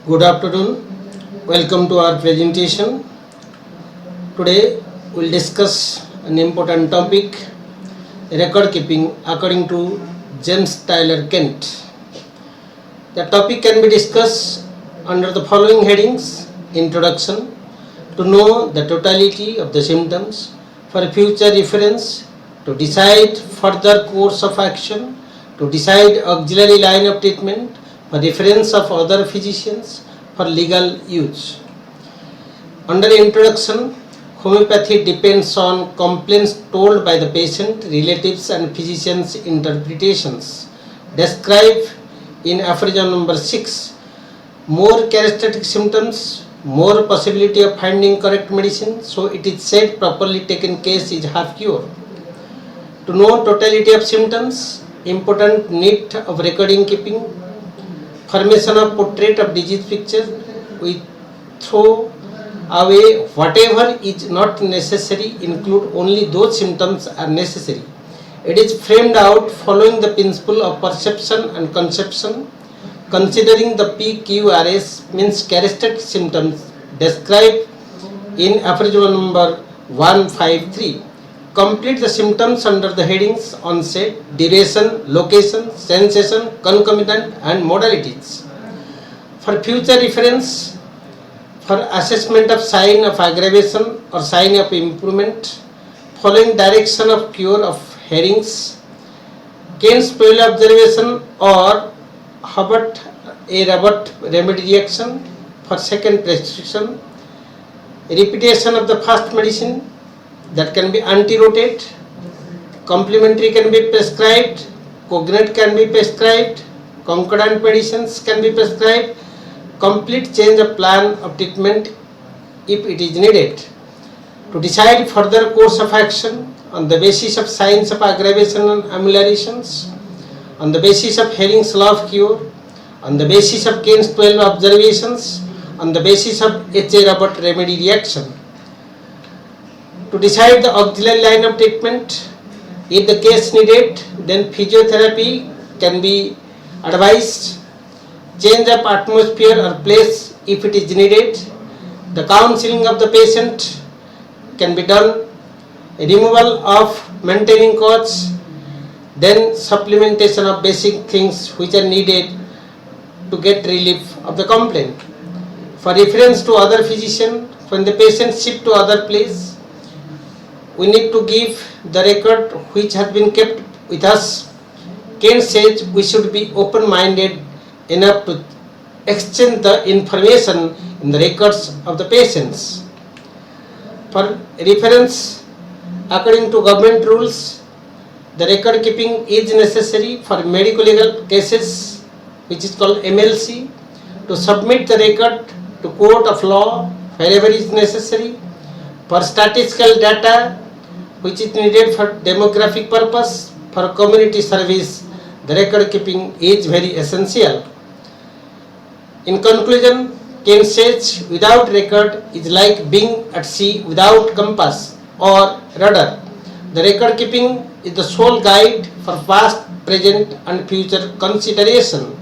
Good afternoon. Welcome to our presentation. Today we'll discuss an important topic, record keeping according to James Tyler Kent. The topic can be discussed under the following headings: Introduction, to know the totality of the symptoms for future reference, to decide further course of action, to decide auxiliary line of treatment, for reference of other physicians, for legal use. Under introduction, homeopathy depends on complaints told by the patient, relatives and physicians' interpretations. Described in aphorism number 6, more charismatic symptoms, more possibility of finding correct medicine, so it is said properly taken case is half cure. To know totality of symptoms, important need of recording keeping, formation of portrait of disease picture, we throw away whatever is not necessary, include only those symptoms are necessary. It is framed out following the principle of perception and conception, considering the PQRS means charismatic symptoms described in aphorism number 153. Complete the symptoms under the headings onset, duration, location, sensation, concomitant and modalities. For future reference, for assessment of sign of aggravation or sign of improvement, following direction of cure of hearings, Kent's Pale observation or Robert remedy reaction for second prescription, repetition of the first medicine, that can be anti-rotate, complementary can be prescribed, cognate can be prescribed, concordant medicines can be prescribed, complete change of plan of treatment if it is needed. To decide further course of action on the basis of signs of aggravation and ameliorations, on the basis of Hering's law of cure, on the basis of Kent's 12 observations, on the basis of H.A. Robert remedy reaction. To decide the auxiliary line of treatment, if the case needed, then physiotherapy can be advised, change of atmosphere or place if it is needed, the counseling of the patient can be done, removal of maintaining cause, then supplementation of basic things which are needed to get relief of the complaint. For reference to other physician, when the patient shift to other place, we need to give the record which has been kept with us. Kent says we should be open-minded enough to exchange the information in the records of the patients. For reference, according to government rules, the record keeping is necessary for medical legal cases, which is called MLC, to submit the record to court of law wherever is necessary, for statistical data which is needed for demographic purpose, for community service, the record keeping is very essential. In conclusion, Kent says without record is like being at sea without compass or rudder. The record keeping is the sole guide for past, present and future consideration.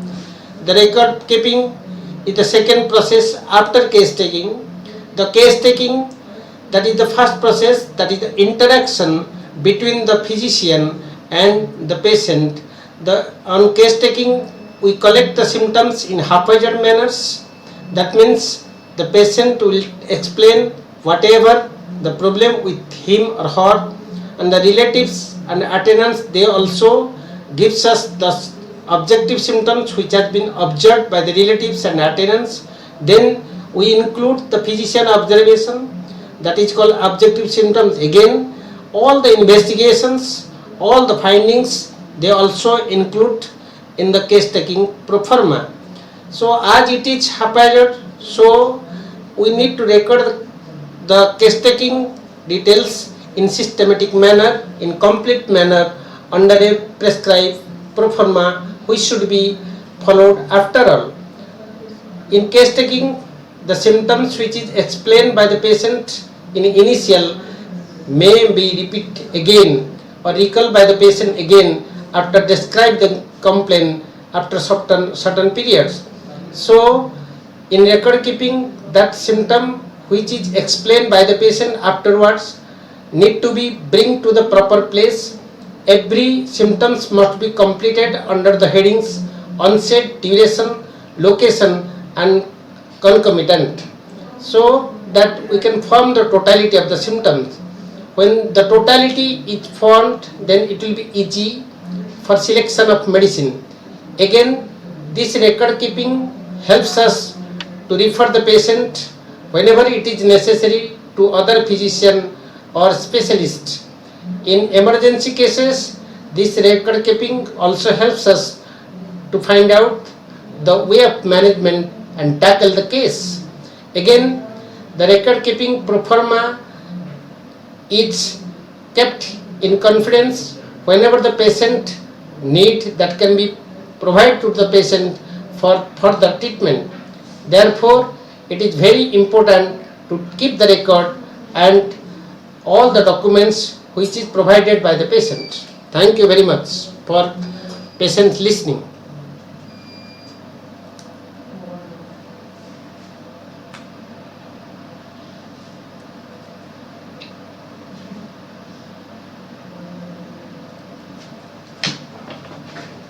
The record keeping is the second process after case taking. The case taking, that is the first process, that is the interaction between the physician and the patient. On case taking, we collect the symptoms in haphazard manners. That means the patient will explain whatever the problem with him or her, and the relatives and attendants, they also gives us the objective symptoms which have been observed by the relatives and attendants. Then we include the physician observation, that is called objective symptoms. Again, all the investigations, all the findings, they also include in the case taking pro forma. So as it is haphazard, so we need to record the case taking details in systematic manner, in complete manner, under a prescribed pro forma which should be followed after all. In case taking, the symptoms which is explained by the patient in initial may be repeated again or recalled by the patient again after describe the complaint after certain periods. So In record keeping, that symptom which is explained by the patient afterwards need to be bring to the proper place. Every symptoms must be completed under the headings onset, duration, location and concomitant, so that we can form the totality of the symptoms. When the totality is formed, then it will be easy for selection of medicine. Again, this record keeping helps us to refer the patient whenever it is necessary to other physician or specialist. In emergency cases, this record keeping also helps us to find out the way of management and tackle the case. Again, the record keeping pro forma is kept in confidence. Whenever the patient need, that can be provided to the patient for further treatment. Therefore, it is very important to keep the record and all the documents which is provided by the patient. Thank you very much for patient listening.